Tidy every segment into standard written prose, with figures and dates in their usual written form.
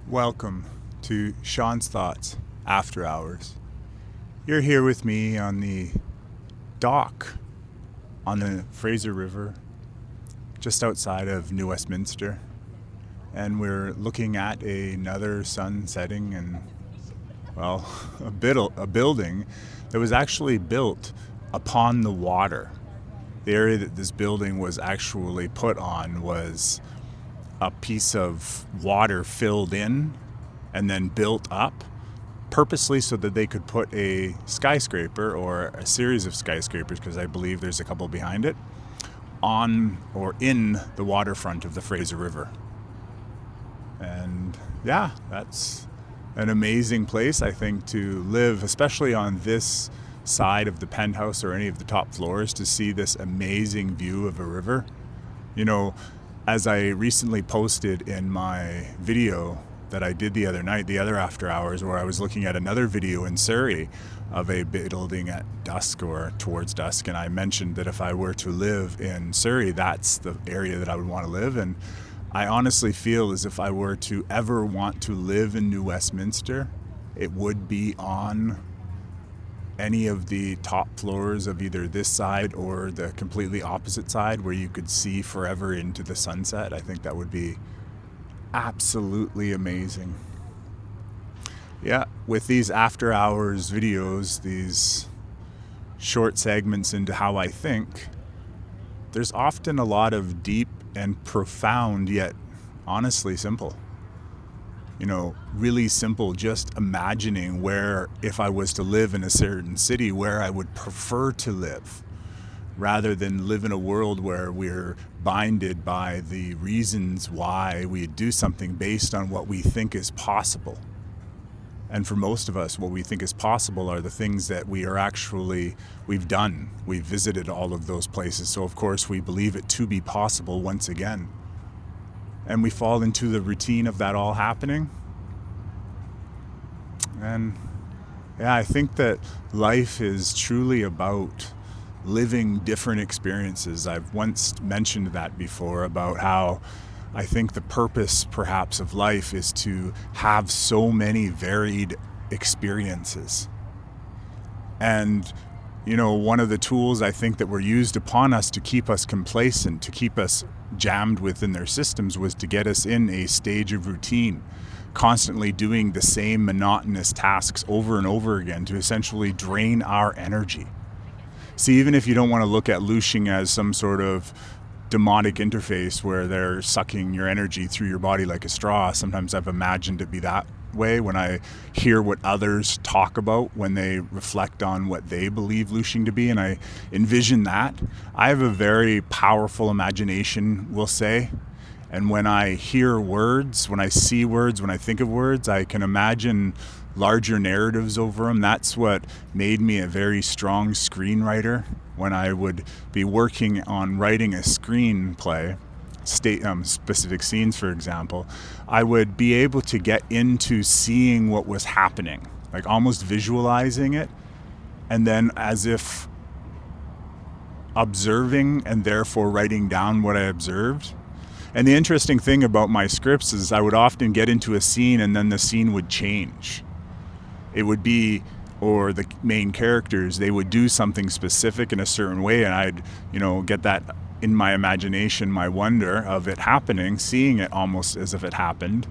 Welcome to Shone's Thoughts, After Hours. You're here with me on the dock on the Fraser River, just outside of New Westminster, and we're looking at another sun setting and, well, a building that was actually built upon the water. The area that this building was actually put on was a piece of water filled in and then built up purposely so that they could put a skyscraper or a series of skyscrapers, because I believe there's a couple behind it, on or in the waterfront of the Fraser River. And yeah, that's an amazing place, I think, to live, especially on this side of the penthouse or any of the top floors, to see this amazing view of a river. You know, as I recently posted in my video that I did the other night, the other After Hours, where I was looking at another video in Surrey of a building at dusk or towards dusk, and I mentioned that if I were to live in Surrey, that's the area that I would want to live. And I honestly feel as if I were to ever want to live in New Westminster, it would be on any of the top floors of either this side or the completely opposite side, where you could see forever into the sunset. I think that would be absolutely amazing. Yeah, with these After Hours videos, these short segments into how I think, there's often a lot of deep and profound, yet honestly simple. You know, really simple, just imagining where, if I was to live in a certain city, where I would prefer to live, rather than live in a world where we're binded by the reasons why we do something based on what we think is possible. And for most of us, what we think is possible are the things that we've done. We've visited all of those places, so of course we believe it to be possible once again. And we fall into the routine of that all happening. And yeah, I think that life is truly about living different experiences. I've once mentioned that before, about how I think the purpose perhaps of life is to have so many varied experiences. And you know, one of the tools I think that were used upon us to keep us complacent, to keep us jammed within their systems, was to get us in a stage of routine, constantly doing the same monotonous tasks over and over again to essentially drain our energy. See, even if you don't want to look at looshing as some sort of demonic interface where they're sucking your energy through your body like a straw, sometimes I've imagined it be that way when I hear what others talk about when they reflect on what they believe looshing to be, and I envision that. I have a very powerful imagination, we'll say, and when I hear words, when I see words, when I think of words, I can imagine larger narratives over them. That's what made me a very strong screenwriter. When I would be working on writing a screenplay, specific scenes, for example, I would be able to get into seeing what was happening, like almost visualizing it, and then as if observing and therefore writing down what I observed. And the interesting thing about my scripts is I would often get into a scene and then the scene would change. It would be, or the main characters, they would do something specific in a certain way, and I'd, get that in my imagination, my wonder of it happening, seeing it almost as if it happened,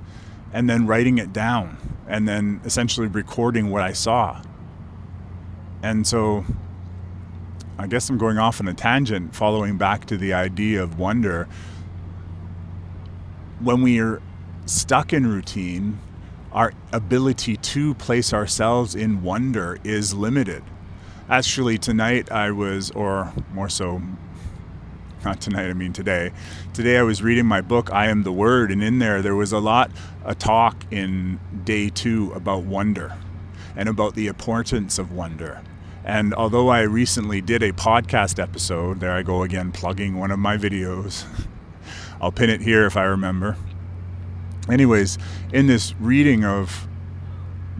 and then writing it down, and then essentially recording what I saw. And so I guess I'm going off on a tangent, following back to the idea of wonder. When we are stuck in routine, our ability to place ourselves in wonder is limited. Actually, tonight I was, or more so, not tonight, I mean today. Today I was reading my book, I Am the Word, and in there was a talk in day 2 about wonder and about the importance of wonder. And although I recently did a podcast episode, there I go again plugging one of my videos. I'll pin it here if I remember. Anyways, in this reading of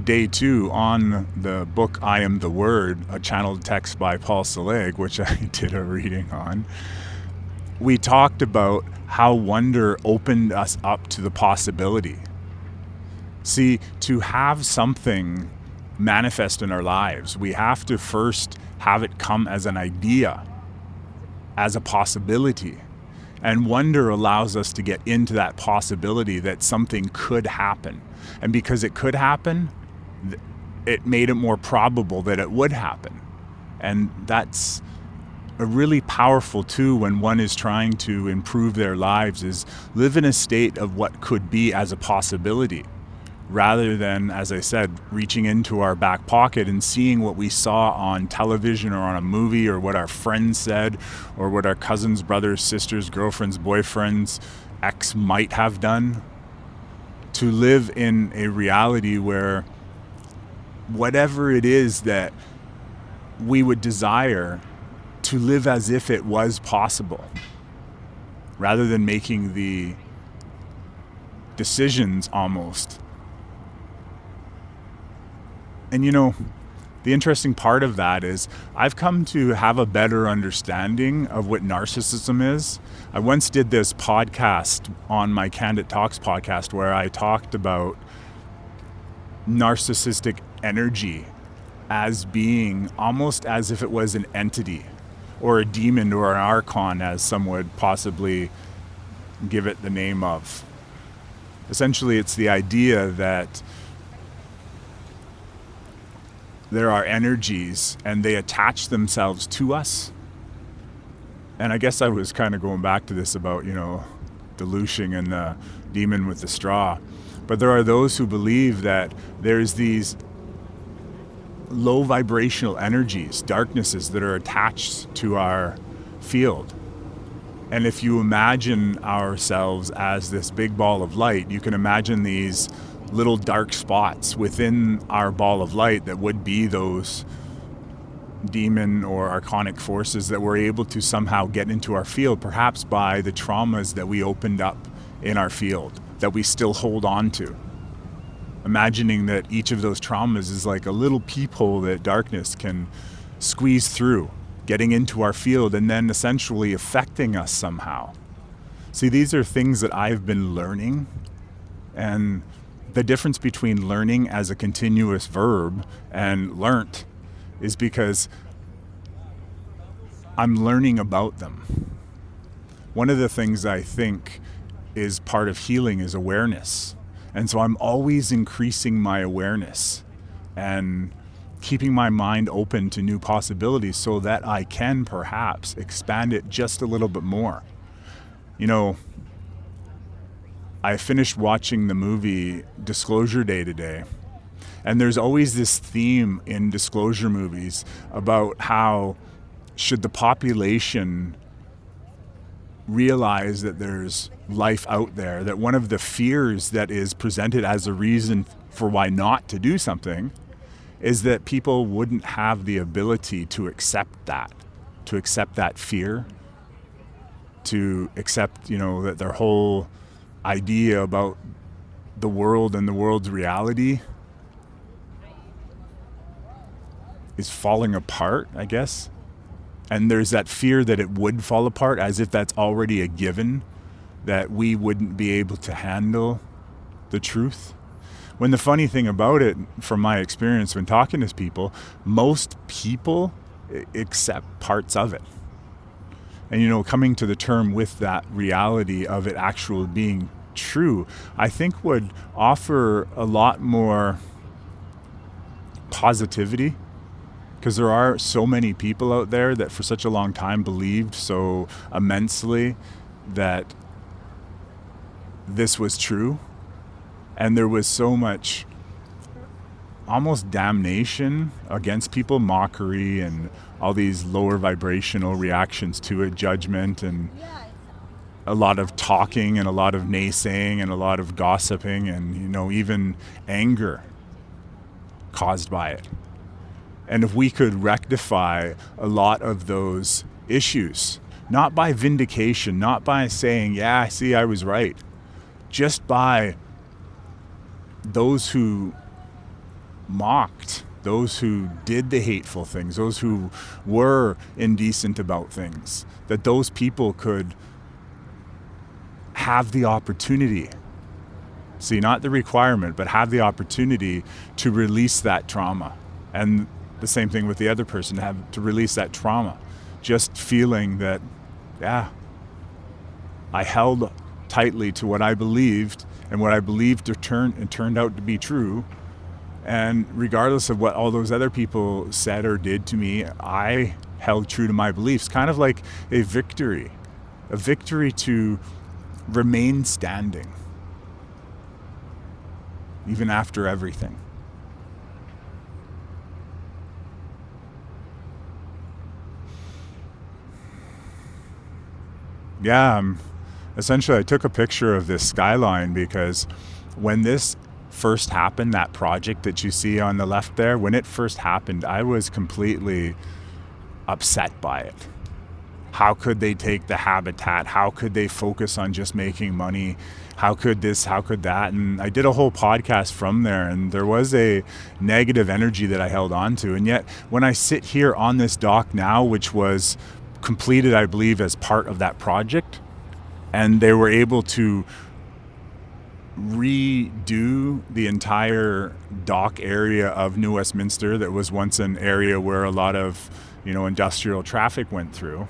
day 2 on the book I Am the Word, a channeled text by Paul Selig, which I did a reading on, we talked about how wonder opened us up to the possibility. See, to have something manifest in our lives, we have to first have it come as an idea, as a possibility. And wonder allows us to get into that possibility that something could happen. And because it could happen, it made it more probable that it would happen. And that's a really powerful too when one is trying to improve their lives, is live in a state of what could be as a possibility, rather than, as I said, reaching into our back pocket and seeing what we saw on television or on a movie, or what our friends said, or what our cousins, brothers, sisters, girlfriends, boyfriends, ex might have done. To live in a reality where whatever it is that we would desire, to live as if it was possible, rather than making the decisions almost. And the interesting part of that is I've come to have a better understanding of what narcissism is. I once did this podcast on my Candid Talks podcast where I talked about narcissistic energy as being almost as if it was an entity, or a demon, or an archon, as some would possibly give it the name of. Essentially, it's the idea that there are energies and they attach themselves to us. And I guess I was kind of going back to this about, delusion and the demon with the straw. But there are those who believe that there's these low vibrational energies, darknesses that are attached to our field. And if you imagine ourselves as this big ball of light, you can imagine these little dark spots within our ball of light that would be those demon or archonic forces that were able to somehow get into our field, perhaps by the traumas that we opened up in our field that we still hold on to. Imagining that each of those traumas is like a little peephole that darkness can squeeze through, getting into our field and then essentially affecting us somehow. See, these are things that I've been learning, and the difference between learning as a continuous verb and learnt is because I'm learning about them. One of the things I think is part of healing is awareness. And so I'm always increasing my awareness and keeping my mind open to new possibilities so that I can perhaps expand it just a little bit more. I finished watching the movie Disclosure Day today, and there's always this theme in disclosure movies about how should the population realize that there's life out there, that one of the fears that is presented as a reason for why not to do something is that people wouldn't have the ability to accept that fear, to accept, that their whole idea about the world and the world's reality is falling apart, I guess. And there's that fear that it would fall apart, as if that's already a given, that we wouldn't be able to handle the truth. When the funny thing about it, from my experience when talking to people, most people accept parts of it. And coming to the term with that reality of it actually being true, I think would offer a lot more positivity. Because there are so many people out there that for such a long time believed so immensely that this was true. And there was so much almost damnation against people, mockery and all these lower vibrational reactions to it, judgment, and a lot of talking and a lot of naysaying and a lot of gossiping and, even anger caused by it. And if we could rectify a lot of those issues, not by vindication, not by saying, yeah, see, I was right, just by those who mocked, those who did the hateful things, those who were indecent about things, that those people could have the opportunity See, not the requirement, but have the opportunity to release that trauma. And the same thing with the other person, have to release that trauma. Just feeling that, yeah, I held tightly to what I believed, and what I believed turned out to be true. And regardless of what all those other people said or did to me, I held true to my beliefs. Kind of like a victory to remain standing, even after everything. Yeah, essentially I took a picture of this skyline because when this first happened, that project that you see on the left there, when it first happened, I was completely upset by it. How could they take the habitat? How could they focus on just making money? How could this? How could that? And I did a whole podcast from there, and there was a negative energy that I held on to. And yet, when I sit here on this dock now, which was completed, I believe, as part of that project, and they were able to redo the entire dock area of New Westminster that was once an area where a lot of, industrial traffic went through.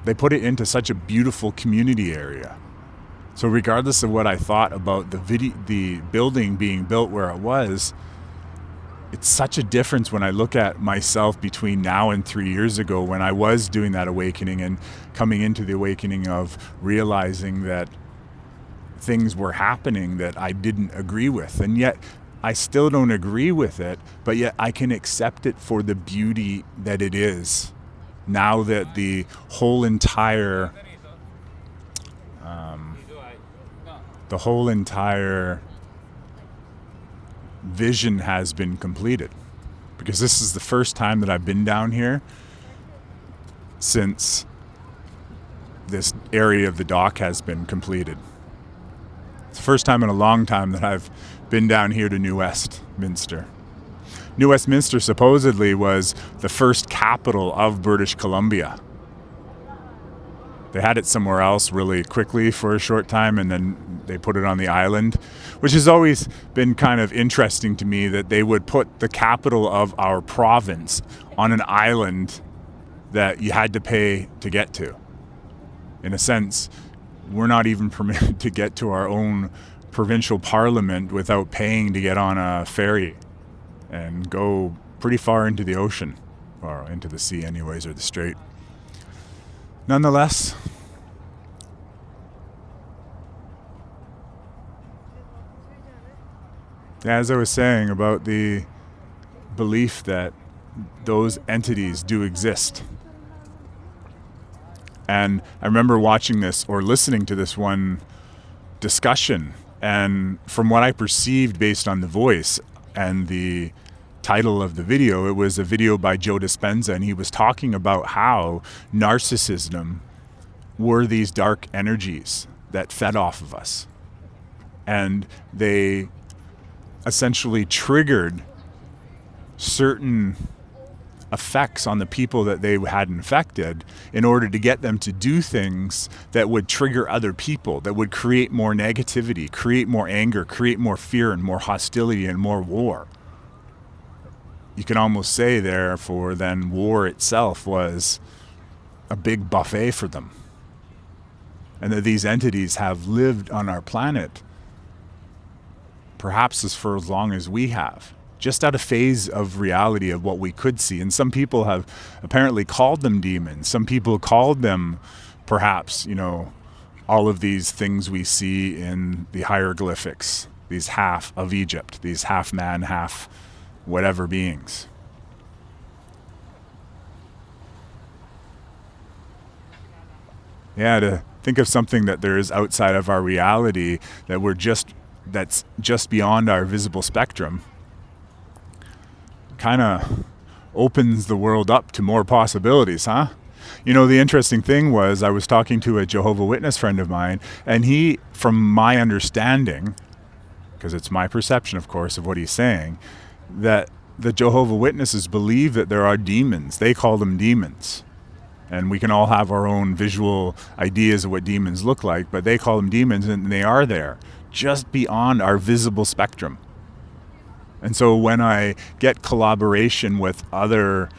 They put it into such a beautiful community area. So regardless of what I thought about the building being built where it was, it's such a difference when I look at myself between now and 3 years ago, when I was doing that awakening and coming into the awakening of realizing that things were happening that I didn't agree with. And yet I still don't agree with it, but yet I can accept it for the beauty that it is. Now that the whole entire vision has been completed, because this is the first time that I've been down here since this area of the dock has been completed. It's the first time in a long time that I've been down here to New Westminster. New Westminster supposedly was the first capital of British Columbia. They had it somewhere else really quickly for a short time, and then they put it on the island, which has always been kind of interesting to me, that they would put the capital of our province on an island that you had to pay to get to. In a sense, we're not even permitted to get to our own provincial parliament without paying to get on a ferry and go pretty far into the ocean, or into the sea anyways, or the strait. Nonetheless, as I was saying about the belief that those entities do exist. And I remember watching this or listening to this one discussion, and from what I perceived based on the voice and the title of the video, it was a video by Joe Dispenza, and he was talking about how narcissism were these dark energies that fed off of us. And they essentially triggered certain effects on the people that they had infected in order to get them to do things that would trigger other people, that would create more negativity, create more anger, create more fear and more hostility and more war. You can almost say, therefore, then war itself was a big buffet for them. And that these entities have lived on our planet perhaps for as long as we have, just at a phase of reality of what we could see. And some people have apparently called them demons. Some people called them perhaps, all of these things we see in the hieroglyphics, these half of Egypt, these half man, half whatever beings. Yeah, to think of something that there is outside of our reality that's just beyond our visible spectrum kind of opens the world up to more possibilities, huh? The interesting thing was, I was talking to a Jehovah's Witness friend of mine, and he, from my understanding, because it's my perception, of course, of what he's saying, that the Jehovah's Witnesses believe that there are demons. They call them demons. And we can all have our own visual ideas of what demons look like, but they call them demons, and they are there, just beyond our visible spectrum. And so when I get collaboration with other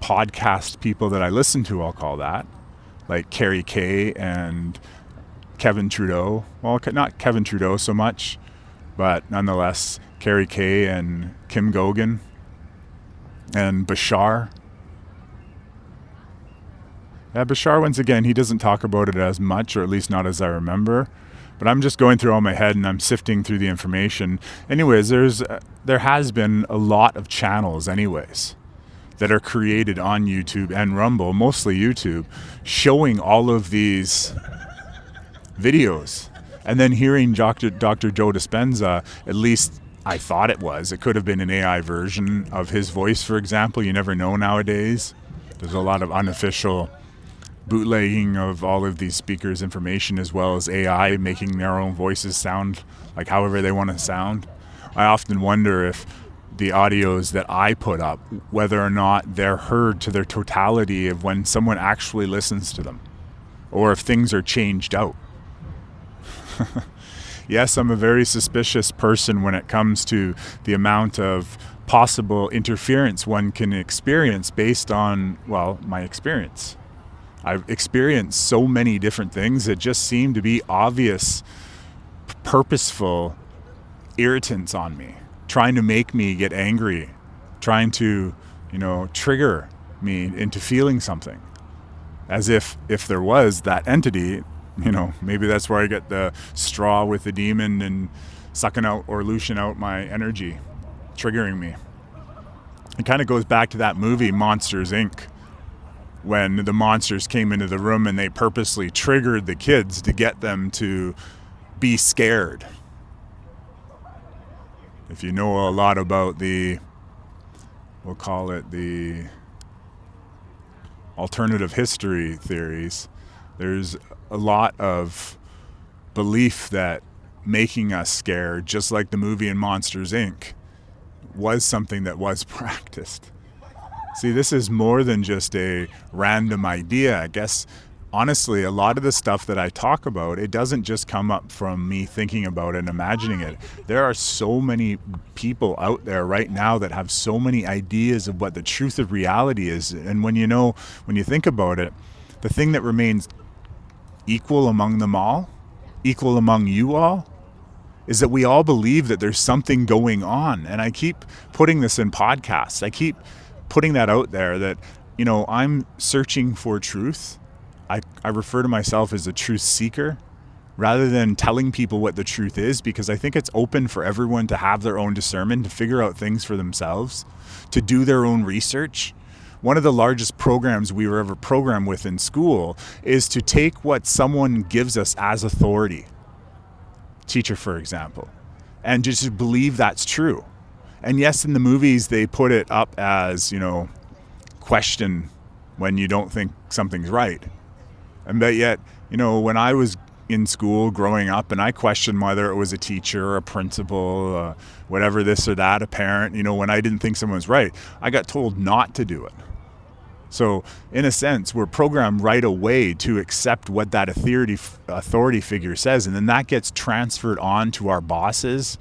podcast people that I listen to, I'll call that, like Carrie Kay and Kevin Trudeau. Well, not Kevin Trudeau so much, but nonetheless, Carrie Kay and Kim Gogan and Bashar. Yeah, Bashar, once again, he doesn't talk about it as much, or at least not as I remember. But I'm just going through all my head and I'm sifting through the information. Anyways, there has been a lot of channels anyways that are created on YouTube and Rumble, mostly YouTube, showing all of these videos. And then hearing Dr. Joe Dispenza, at least I thought it was. It could have been an AI version of his voice, for example. You never know nowadays. There's a lot of unofficial bootlegging of all of these speakers' information, as well as AI making their own voices sound like however they want to sound. I often wonder if the audios that I put up, whether or not they're heard to their totality of when someone actually listens to them, or if things are changed out. Yes, I'm a very suspicious person when it comes to the amount of possible interference one can experience based on, well, my experience. I've experienced so many different things that just seem to be obvious, purposeful irritants on me, trying to make me get angry, trying to, trigger me into feeling something. As if there was that entity, maybe that's where I get the straw with the demon and sucking out or looshing out my energy, triggering me. It kind of goes back to that movie, Monsters, Inc., when the monsters came into the room and they purposely triggered the kids to get them to be scared. If you know a lot about we'll call it the alternative history theories, there's a lot of belief that making us scared, just like the movie in Monsters, Inc., was something that was practiced. See, this is more than just a random idea. I guess, honestly, a lot of the stuff that I talk about, it doesn't just come up from me thinking about it and imagining it. There are so many people out there right now that have so many ideas of what the truth of reality is. And when you think about it, the thing that remains equal among them all, equal among you all, is that we all believe that there's something going on. And I keep putting this in podcasts. I keep putting that out there that, I'm searching for truth. I refer to myself as a truth seeker rather than telling people what the truth is, because I think it's open for everyone to have their own discernment, to figure out things for themselves, to do their own research. One of the largest programs we were ever programmed with in school is to take what someone gives us as authority, teacher, for example, and just believe that's true. And yes, in the movies, they put it up as, question when you don't think something's right. And but yet, when I was in school growing up and I questioned whether it was a teacher or a principal, whatever this or that, a parent, when I didn't think someone was right, I got told not to do it. So in a sense, we're programmed right away to accept what that authority figure says. And then that gets transferred on to our bosses,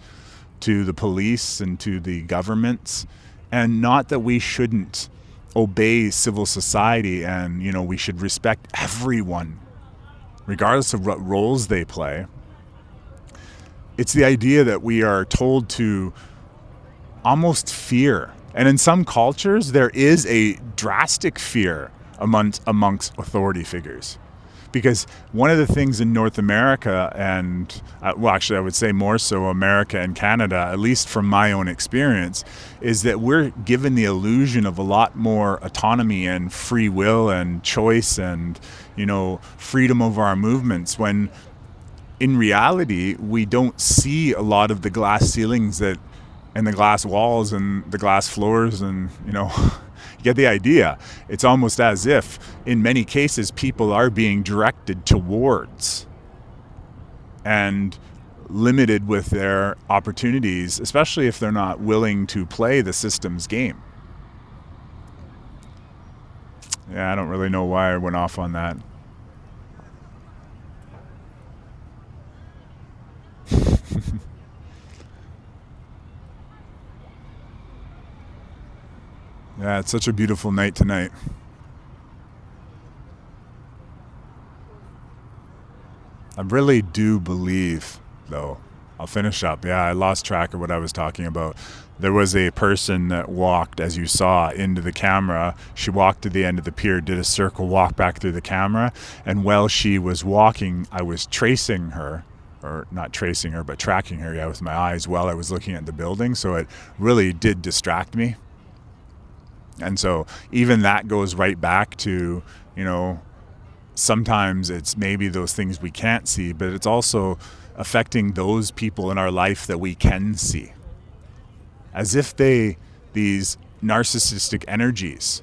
to the police, and to the governments. And not that we shouldn't obey civil society and, we should respect everyone, regardless of what roles they play. It's the idea that we are told to almost fear. And in some cultures, there is a drastic fear amongst authority figures. Because one of the things in North America and, I would say more so America and Canada, at least from my own experience, is that we're given the illusion of a lot more autonomy and free will and choice and, freedom of our movements, when in reality, we don't see a lot of the glass ceilings and the glass walls and the glass floors and, you get the idea. It's almost as if, in many cases, people are being directed towards and limited with their opportunities, especially if they're not willing to play the system's game. Yeah, I don't really know why I went off on that. Yeah, it's such a beautiful night tonight. I really do believe, though, I'll finish up. Yeah, I lost track of what I was talking about. There was a person that walked, as you saw, into the camera. She walked to the end of the pier, did a circle, walked back through the camera, and while she was walking, I was tracing her, or not tracing her, but tracking her, yeah, with my eyes while I was looking at the building, so it really did distract me. And so even that goes right back to, sometimes it's maybe those things we can't see, but it's also affecting those people in our life that we can see. As if these narcissistic energies,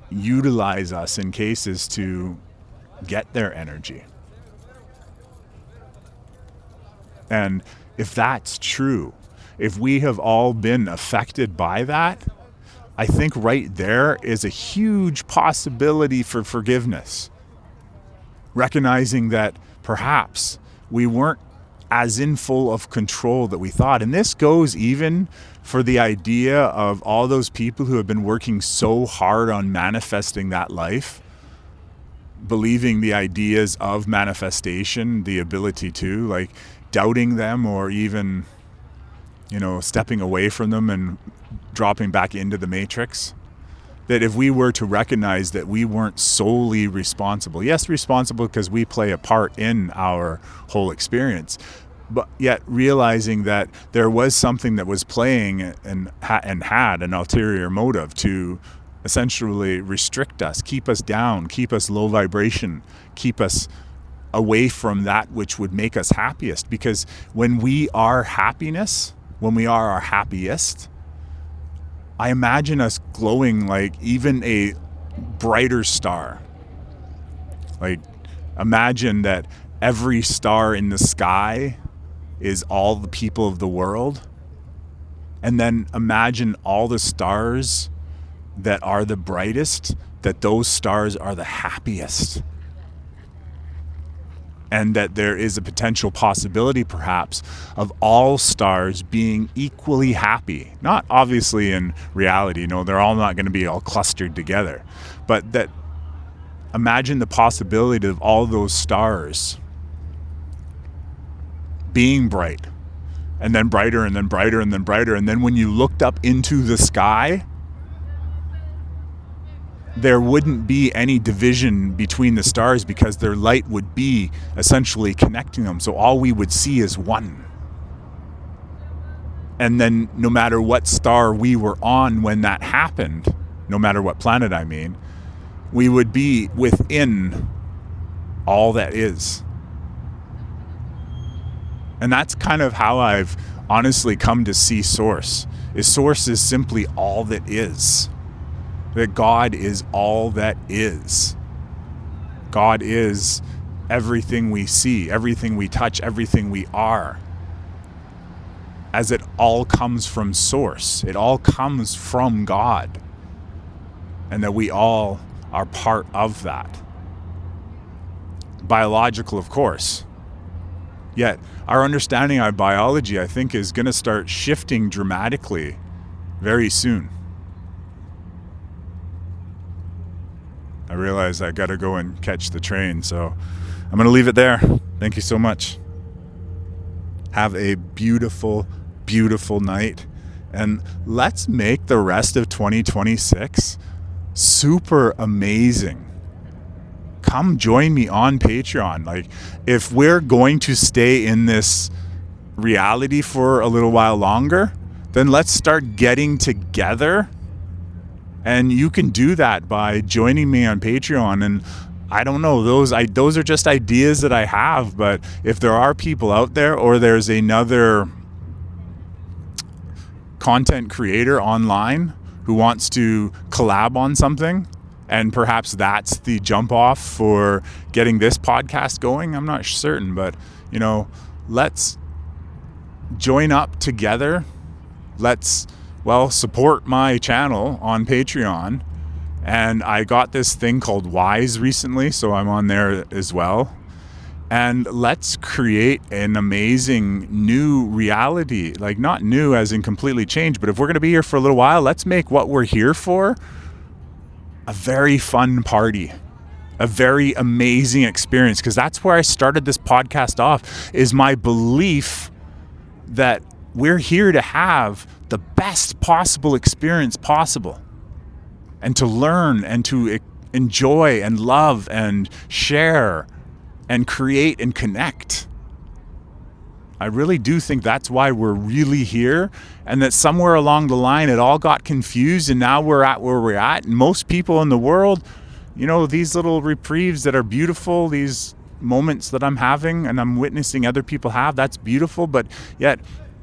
utilize us in cases to get their energy. And if that's true, if we have all been affected by that, I think right there is a huge possibility for forgiveness. Recognizing that perhaps we weren't as in full of control that we thought. And this goes even for the idea of all those people who have been working so hard on manifesting that life, believing the ideas of manifestation, the ability to, like, doubting them or even, stepping away from them and dropping back into the matrix. That if we were to recognize that we weren't solely responsible, yes, responsible because we play a part in our whole experience, but yet realizing that there was something that was playing and had an ulterior motive to essentially restrict us, keep us down, keep us low vibration, keep us away from that which would make us happiest. Because when we are happiness, when we are our happiest, I imagine us glowing like even a brighter star. Like, imagine that every star in the sky is all the people of the world. And then imagine all the stars that are the brightest, that those stars are the happiest. And that there is a potential possibility, perhaps, of all stars being equally happy. Not obviously in reality, they're all not going to be all clustered together. But that imagine the possibility of all those stars being bright, and then brighter, and then brighter, and then brighter. And then when you looked up into the sky, there wouldn't be any division between the stars because their light would be essentially connecting them. So all we would see is one. And then no matter what star we were on when that happened, no matter what planet I mean, we would be within all that is. And that's kind of how I've honestly come to see Source. Source is simply all that is. That God is all that is. God is everything we see, everything we touch, everything we are. As it all comes from Source. It all comes from God. And that we all are part of that. Biological, of course. Yet, our understanding of biology, I think, is going to start shifting dramatically very soon. I realize I got to go and catch the train, so I'm going to leave it there. Thank you so much. Have a beautiful, beautiful night, and let's make the rest of 2026 super amazing. Come join me on Patreon. Like, if we're going to stay in this reality for a little while longer, then let's start getting together. And you can do that by joining me on Patreon. And I don't know, those are just ideas that I have. But if there are people out there, or there's another content creator online who wants to collab on something, and perhaps that's the jump off for getting this podcast going, I'm not certain. But, let's join up together. Let's support my channel on Patreon, And I got this thing called Wise recently, so I'm on there as well. And let's create an amazing new reality. Like, not new as in completely changed, but if we're going to be here for a little while, let's make what we're here for a very fun party, a very amazing experience. Because that's where I started this podcast off, is my belief that we're here to have the best possible experience possible, and to learn and to enjoy and love and share and create and connect. I really do think that's why we're really here, and that somewhere along the line it all got confused, and now we're at where we're at. And most people in the world, you know, these little reprieves that are beautiful, these moments that I'm having and I'm witnessing other people have, that's beautiful. But yet,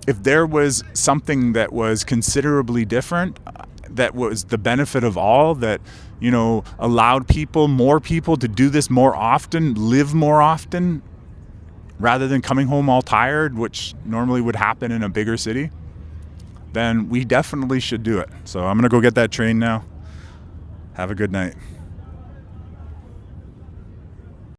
if there was something that was considerably different, that was the benefit of all, that, you know, allowed more people to do this more often, live more often, rather than coming home all tired, which normally would happen in a bigger city, then we definitely should do it. So I'm going to go get that train now. Have a good night.